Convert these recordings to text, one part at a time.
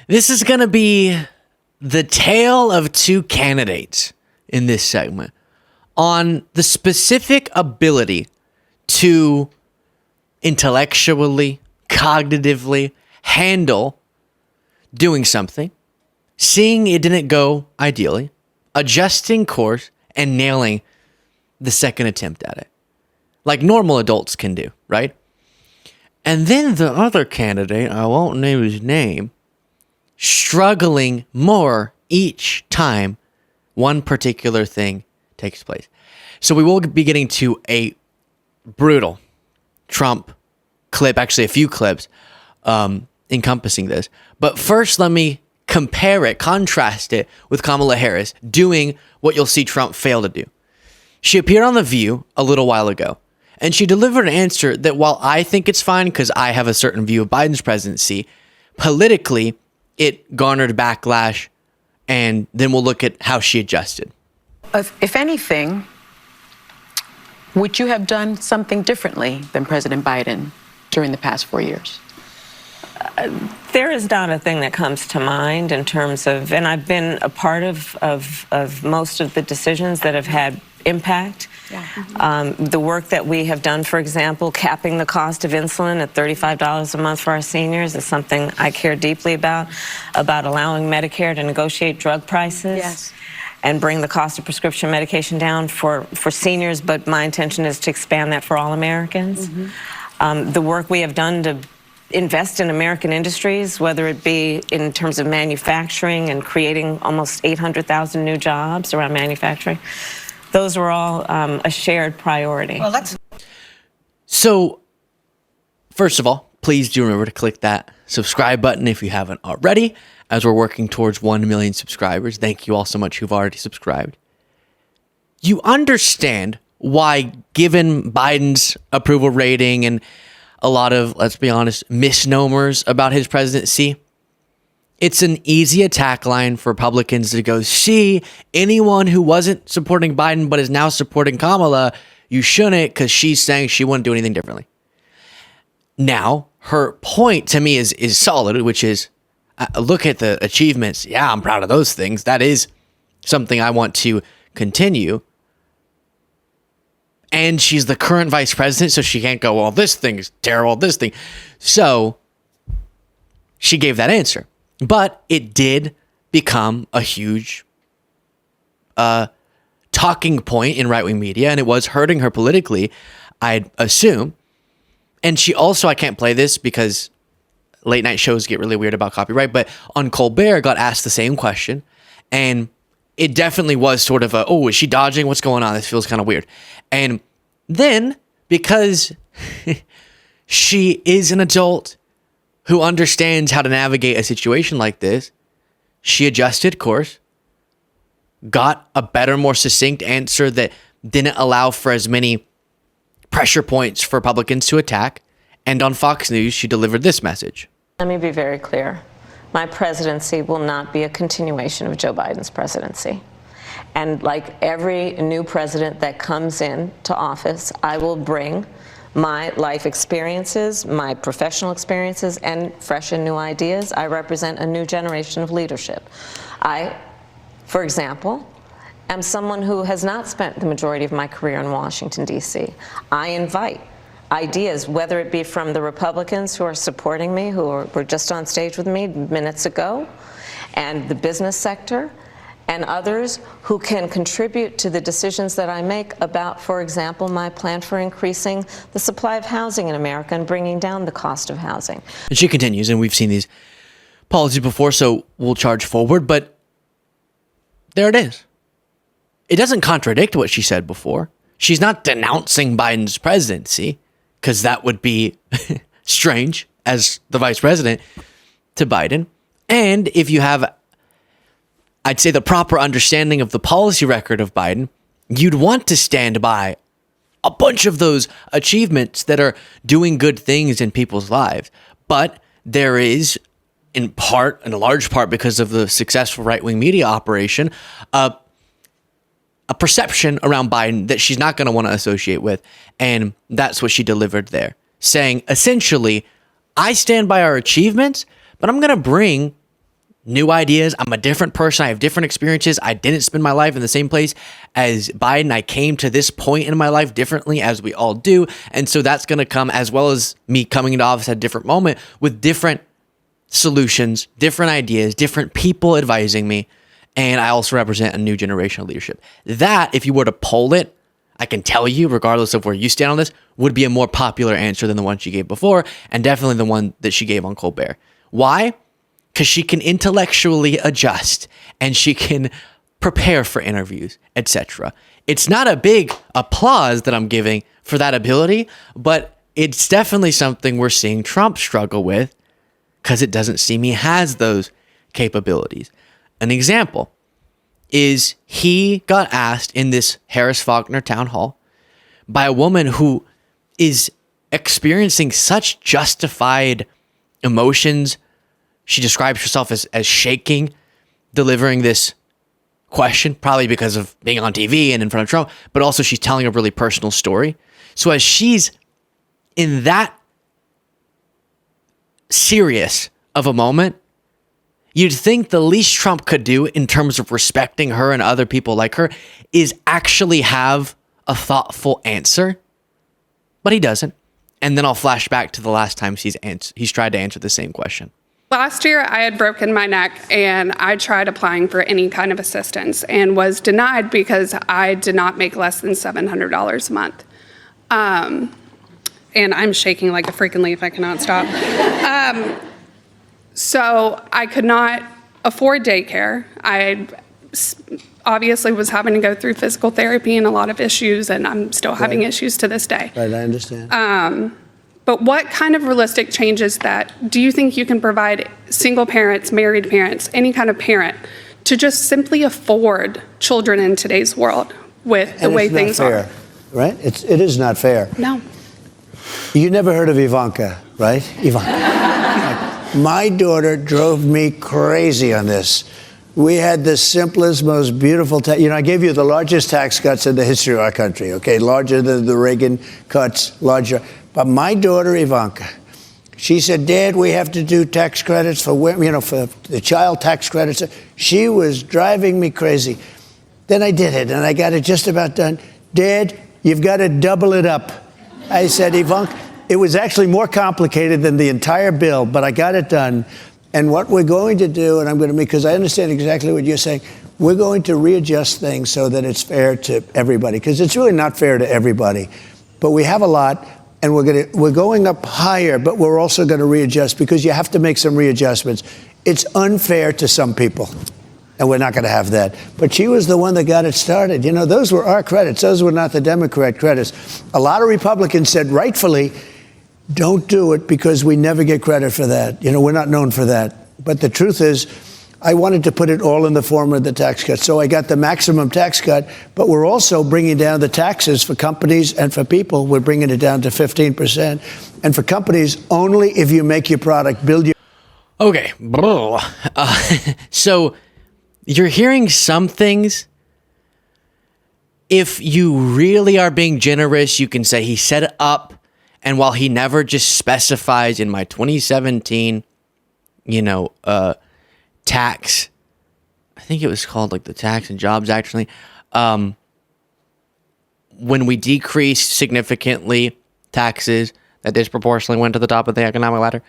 This is going to be the tale of two candidates in this segment on the specific ability to intellectually, cognitively handle doing something, seeing it didn't go ideally, adjusting course, and nailing the second attempt at it. Like normal adults can do, right? And then the other candidate, I won't name his name, struggling more each time one particular thing takes place. So we will be getting to a brutal Trump clip, actually a few clips encompassing this. But first, let me compare it, contrast it with Kamala Harris doing what you'll see Trump fail to do. She appeared on The View a little while ago, and she delivered an answer that while I think it's fine because I have a certain view of Biden's presidency, politically, it garnered backlash, and then we'll look at how she adjusted. If anything, would you have done something differently than President Biden during the past 4 years? There is not a thing that comes to mind in terms of, and I've been a part of most of the decisions that have had impact. Yeah. The work that we have done, for example, capping the cost of insulin at $35 a month for our seniors is something I care deeply about allowing Medicare to negotiate drug prices. Yes. And bring the cost of prescription medication down for seniors, but my intention is to expand that for all Americans. Mm-hmm. The work we have done to invest in American industries, whether it be in terms of manufacturing and creating almost 800,000 new jobs around manufacturing, those were all a shared priority. Well, So, first of all, please do remember to click that subscribe button if you haven't already, as we're working towards 1 million subscribers. Thank you all so much who've already subscribed. You understand why, given Biden's approval rating and a lot of, let's be honest, misnomers about his presidency, it's an easy attack line for Republicans to go, see, anyone who wasn't supporting Biden but is now supporting Kamala, you shouldn't because she's saying she wouldn't do anything differently. Now, her point to me is solid, which is, look at the achievements. Yeah, I'm proud of those things. That is something I want to continue. And she's the current vice president, so she can't go, well, this thing is terrible, this thing. So she gave that answer. But it did become a huge talking point in right-wing media, and it was hurting her politically, I'd assume. And she also, I can't play this because late night shows get really weird about copyright, but on Colbert got asked the same question, and it definitely was sort of is she dodging? What's going on? This feels kind of weird. And then, because she is an adult who understands how to navigate a situation like this, she adjusted course, got a better, more succinct answer that didn't allow for as many pressure points for Republicans to attack. And on Fox News, she delivered this message. Let me be very clear. My presidency will not be a continuation of Joe Biden's presidency. And like every new president that comes into office, I will bring my life experiences, my professional experiences, and fresh and new ideas. I represent a new generation of leadership. I, for example, am someone who has not spent the majority of my career in Washington, D.C. I invite ideas, whether it be from the Republicans who are supporting me, who were just on stage with me minutes ago, and the business sector, and others who can contribute to the decisions that I make about, for example, my plan for increasing the supply of housing in America and bringing down the cost of housing. And she continues, and we've seen these policies before, so we'll charge forward, but there it is. It doesn't contradict what she said before. She's not denouncing Biden's presidency, because that would be strange as the vice president to Biden. And if you have, I'd say, the proper understanding of the policy record of Biden, you'd want to stand by a bunch of those achievements that are doing good things in people's lives. But there is, in large part because of the successful right-wing media operation, a perception around Biden that she's not going to want to associate with. And that's what she delivered there, saying, essentially, I stand by our achievements, but I'm going to bring new ideas. I'm a different person. I have different experiences. I didn't spend my life in the same place as Biden. I came to this point in my life differently, as we all do. And so that's going to come, as well as me coming into office at a different moment with different solutions, different ideas, different people advising me. And I also represent a new generation of leadership. That, if you were to poll it, I can tell you, regardless of where you stand on this, would be a more popular answer than the one she gave before, and definitely the one that she gave on Colbert. Why? Because she can intellectually adjust and she can prepare for interviews, etc. It's not a big applause that I'm giving for that ability, but it's definitely something we're seeing Trump struggle with because it doesn't seem he has those capabilities. An example is he got asked in this Harris Faulkner town hall by a woman who is experiencing such justified emotions. She describes herself as shaking, delivering this question, probably because of being on TV and in front of Trump, but also she's telling a really personal story. So as she's in that serious of a moment, you'd think the least Trump could do in terms of respecting her and other people like her is actually have a thoughtful answer, but he doesn't. And then I'll flash back to the last time he's tried to answer the same question. Last year, I had broken my neck and I tried applying for any kind of assistance and was denied because I did not make less than $700 a month. And I'm shaking like a freaking leaf. I cannot stop. So I could not afford daycare. I obviously was having to go through physical therapy and a lot of issues, and I'm still having issues to this day. Right, I understand. But what kind of realistic changes that do you think you can provide single parents, married parents, any kind of parent to just simply afford children in today's world with the way things are? Fair, right? It is not fair. No. You never heard of Ivanka, right? Ivanka. My daughter drove me crazy on this. We had the simplest, most beautiful I gave you the largest tax cuts in the history of our country, okay? Larger than the Reagan cuts, larger. But my daughter, Ivanka, she said, Dad, we have to do tax credits for women, for the child tax credits. She was driving me crazy. Then I did it, and I got it just about done. Dad, you've got to double it up. I said, Ivanka, it was actually more complicated than the entire bill, but I got it done. And what we're going to do, and I'm going to because I understand exactly what you're saying, we're going to readjust things so that it's fair to everybody, because it's really not fair to everybody. But we have a lot, and we're going up higher, but we're also going to readjust because you have to make some readjustments. It's unfair to some people, and we're not going to have that. But she was the one that got it started. Those were our credits. Those were not the Democrat credits. A lot of Republicans said, rightfully, don't do it because we never get credit for that. We're not known for that. But the truth is, I wanted to put it all in the form of the tax cut. So I got the maximum tax cut, but we're also bringing down the taxes for companies and for people. We're bringing it down to 15%. And for companies, only if you make your product, build your... Okay. So you're hearing some things. If you really are being generous, you can say he set it up. And while he never just specifies in my 2017, tax, I think it was called like the Tax and Jobs Act, actually, when we decreased significantly taxes that disproportionately went to the top of the economic ladder,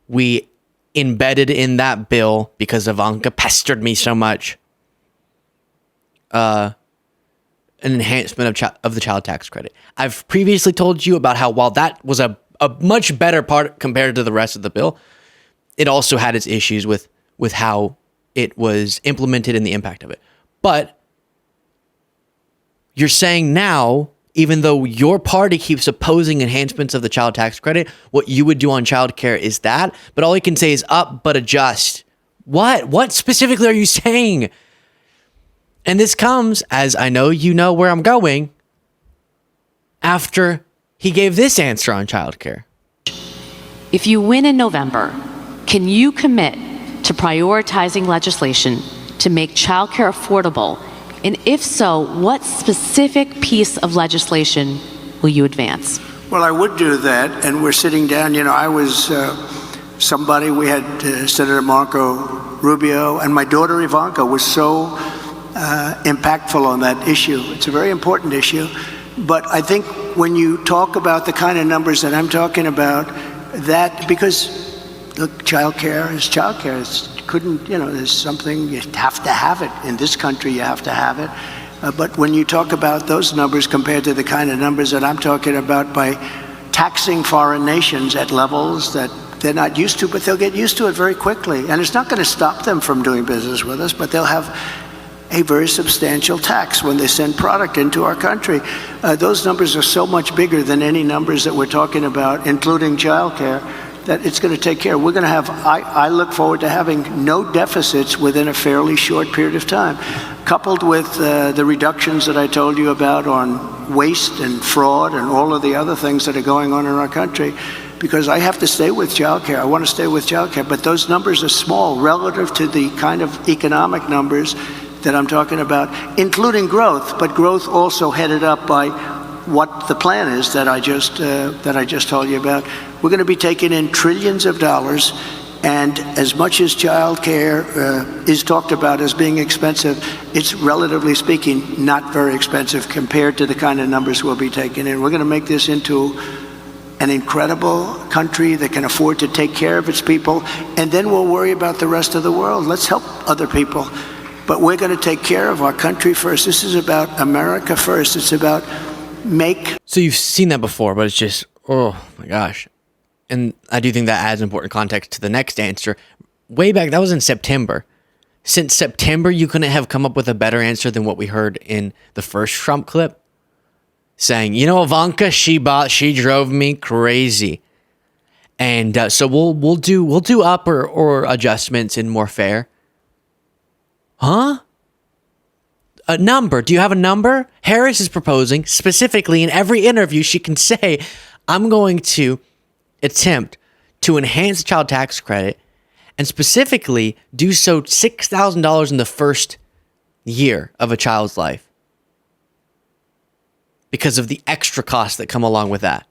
we embedded in that bill, because Ivanka pestered me so much, an enhancement of the child tax credit. I've previously told you about how while that was a much better part compared to the rest of the bill, it also had its issues with how it was implemented and the impact of it. But you're saying now, even though your party keeps opposing enhancements of the child tax credit, what you would do on childcare is that, but all you can say is up but adjust. What specifically are you saying? And this comes, as I know you know where I'm going, after he gave this answer on childcare. If you win in November, can you commit to prioritizing legislation to make childcare affordable? And if so, what specific piece of legislation will you advance? Well, I would do that, and we're sitting down. I was somebody, we had Senator Marco Rubio and my daughter Ivanka was so impactful on that issue. It's a very important issue. But I think when you talk about the kind of numbers that I'm talking about, that because look, child care is child care. There's something, you have to have it. In this country, you have to have it. But when you talk about those numbers compared to the kind of numbers that I'm talking about by taxing foreign nations at levels that they're not used to, but they'll get used to it very quickly. And it's not going to stop them from doing business with us, but they'll have a very substantial tax when they send product into our country. Those numbers are so much bigger than any numbers that we're talking about, including childcare, that it's going to take care. We're going to have, I look forward to having no deficits within a fairly short period of time, coupled with the reductions that I told you about on waste and fraud and all of the other things that are going on in our country. Because I have to stay with childcare. I want to stay with childcare, but those numbers are small relative to the kind of economic numbers that I'm talking about, including growth, but growth also headed up by what the plan is that I just told you about. We're going to be taking in trillions of dollars, and as much as child care is talked about as being expensive, it's relatively speaking not very expensive compared to the kind of numbers we'll be taking in. We're going to make this into an incredible country that can afford to take care of its people, and then we'll worry about the rest of the world. Let's help other people. But we're going to take care of our country first. This is about America first. It's about So you've seen that before, but it's just, oh my gosh. And I do think that adds important context to the next answer. Way back, that was in September. Since September, you couldn't have come up with a better answer than what we heard in the first Trump clip. Saying, Ivanka, she drove me crazy. And so we'll do up or adjustments in more fair. Huh? A number. Do you have a number? Harris is proposing specifically in every interview she can say, I'm going to attempt to enhance the child tax credit and specifically do so $6,000 in the first year of a child's life because of the extra costs that come along with that.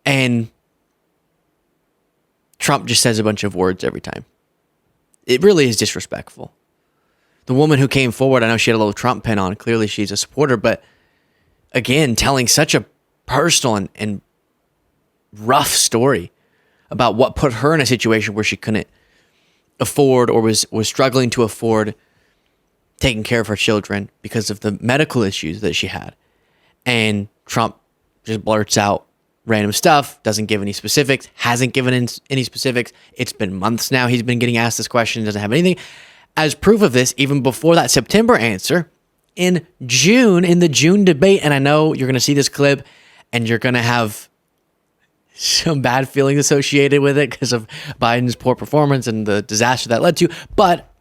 And Trump just says a bunch of words every time. It really is disrespectful. The woman who came forward, I know she had a little Trump pin on. Clearly she's a supporter, but again, telling such a personal and rough story about what put her in a situation where she couldn't afford or was struggling to afford taking care of her children because of the medical issues that she had. And Trump just blurts out random stuff, doesn't give any specifics, hasn't given any specifics. It's been months now he's been getting asked this question, doesn't have anything. As proof of this, even before that September answer, in June, in the June debate, and I know you're going to see this clip and you're going to have some bad feelings associated with it because of Biden's poor performance and the disaster that led to, but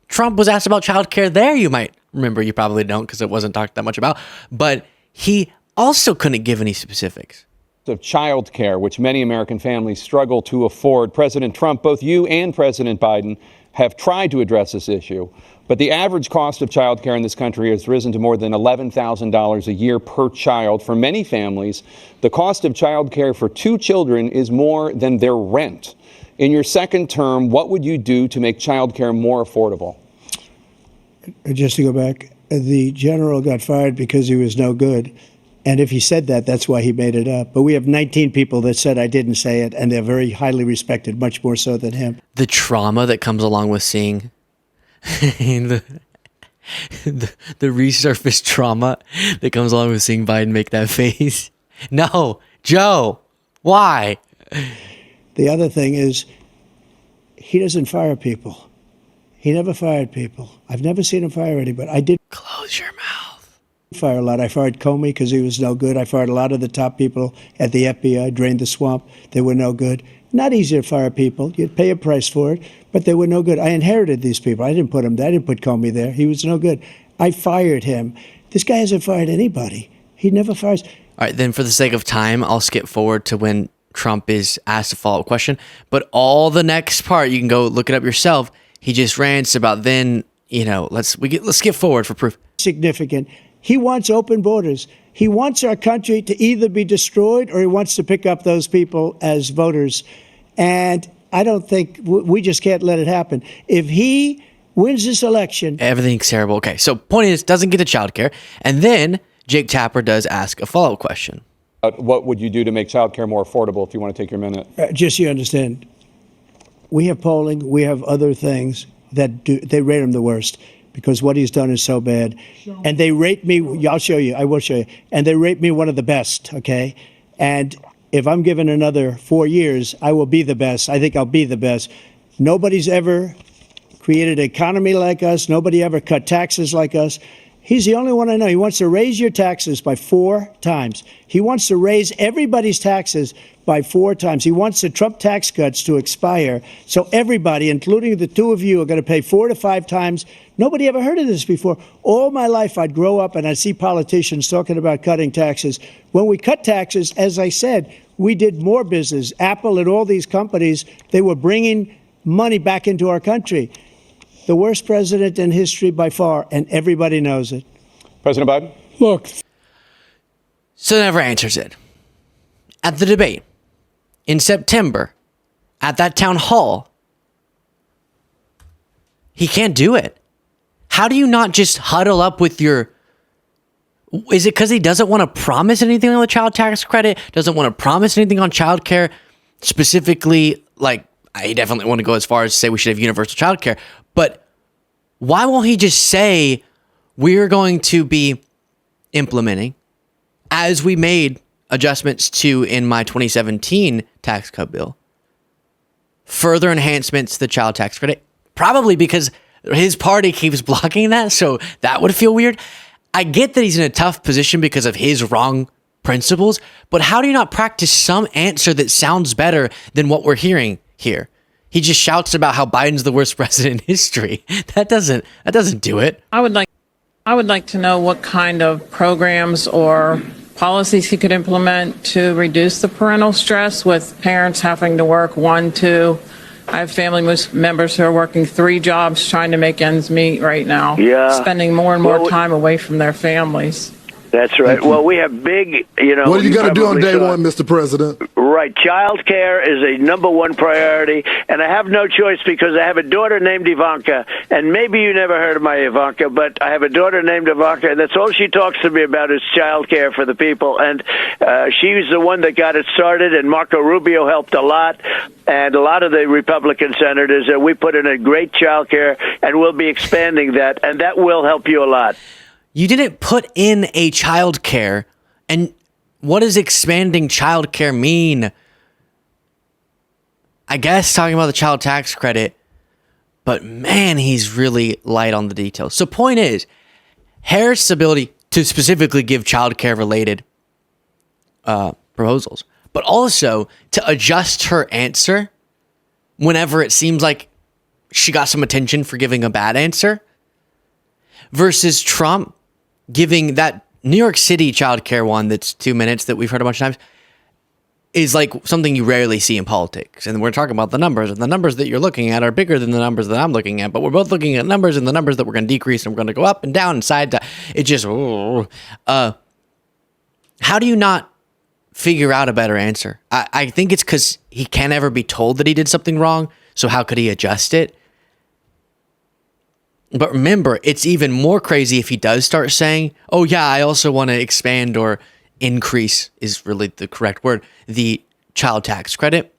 Trump was asked about childcare there. You might remember, you probably don't because it wasn't talked that much about, but he also couldn't give any specifics. Of child care, which many American families struggle to afford. President Trump, both you and President Biden have tried to address this issue, but the average cost of child care in this country has risen to more than $11,000 a year per child. For many families, the cost of child care for 2 children is more than their rent. In your second term, what would you do to make child care more affordable? Just to go back, the general got fired because he was no good. And if he said that, that's why he made it up. But we have 19 people that said I didn't say it, and they're very highly respected, much more so than him. The trauma that comes along with seeing the resurfaced trauma that comes along with seeing Biden make that face. No, Joe, why? The other thing is, he doesn't fire people. He never fired people. I've never seen him fire anybody. I did. Close your mouth. Fire a lot. I fired Comey because he was no good. I fired a lot of the top people at the FBI, drained the swamp. They were no good. Not easy to fire people. You'd pay a price for it, but they were no good. I inherited these people. I didn't put them there. I didn't put Comey there. He was no good. I fired him. This guy hasn't fired anybody. He never fires. All right, then for the sake of time, I'll skip forward to when Trump is asked a follow-up question. But all the next part, you can go look it up yourself. He just rants about then, let's skip forward for proof. Significant. He wants open borders. He wants our country to either be destroyed or he wants to pick up those people as voters. And I don't think we just can't let it happen. If he wins this election, Everything's terrible. Okay, so point is, doesn't get to childcare. And then Jake Tapper does ask a follow-up question. What would you do to make childcare more affordable if you want to take your minute? just so you understand, we have polling, we have other things that they rate him the worst because what he's done is so bad. And they rate me, I'll show you, I will show you. And they rate me one of the best, okay? And if I'm given another 4 years, I will be the best. I think I'll be the best. Nobody's ever created an economy like us. Nobody ever cut taxes like us. He's the only one I know. He wants to raise your taxes by 4 times. He wants to raise everybody's taxes by 4 times. He wants the Trump tax cuts to expire. So everybody, including the two of you, are going to pay 4 to 5 times. Nobody ever heard of this before. All my life, I'd grow up and I'd see politicians talking about cutting taxes. When we cut taxes, as I said, we did more business. Apple and all these companies, they were bringing money back into our country. The worst president in history by far, and everybody knows it. President Biden? Look. So never answers it. At the debate in September, at that town hall, he can't do it. How do you not just huddle up with your... Is it because he doesn't want to promise anything on the child tax credit? Doesn't want to promise anything on child care? Specifically, like, I definitely want to go as far as to say we should have universal child care. But why won't he just say we're going to be implementing, as we made adjustments to in my 2017 tax cut bill, further enhancements to the child tax credit? Probably because his party keeps blocking that, so that would feel weird. I get that he's in a tough position because of his wrong principles, but how do you not practice some answer that sounds better than what we're hearing here? He just shouts about how Biden's the worst president in history. That doesn't do it. I would like to know what kind of programs or policies he could implement to reduce the parental stress with parents having to work 1, 2. I have family members who are working 3 jobs trying to make ends meet right now. Yeah. Spending more and more time away from their families. That's right. Well, we have big, What are you going to do on day one, Mr. President? Right. Child care is a #1 priority, and I have no choice because I have a daughter named Ivanka, and maybe you never heard of my Ivanka, but I have a daughter named Ivanka, and that's all she talks to me about is child care for the people, and she's the one that got it started, and Marco Rubio helped a lot, and a lot of the Republican senators, we put in a great child care, and we'll be expanding that, and that will help you a lot. You didn't put in a child care. And what does expanding child care mean? I guess talking about the child tax credit, but man, he's really light on the details. So point is, Harris' ability to specifically give child care related proposals, but also to adjust her answer whenever it seems like she got some attention for giving a bad answer, versus Trump giving that New York City childcare one that's 2 minutes that we've heard a bunch of times is like something you rarely see in politics. And we're talking about the numbers, and the numbers that you're looking at are bigger than the numbers that I'm looking at, but we're both looking at numbers, and the numbers that we're going to decrease and we're going to go up and down and side to, it just, how do you not figure out a better answer? I think it's because he can't ever be told that he did something wrong. So how could he adjust it? But remember, it's even more crazy if he does start saying, oh yeah, I also want to expand or increase is really the correct word, the child tax credit,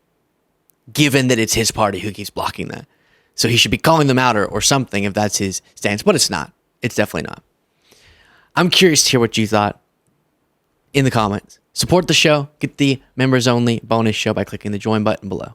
given that it's his party who keeps blocking that. So he should be calling them out or something if that's his stance, but it's not. It's definitely not. I'm curious to hear what you thought in the comments. Support the show. Get the members only bonus show by clicking the join button below.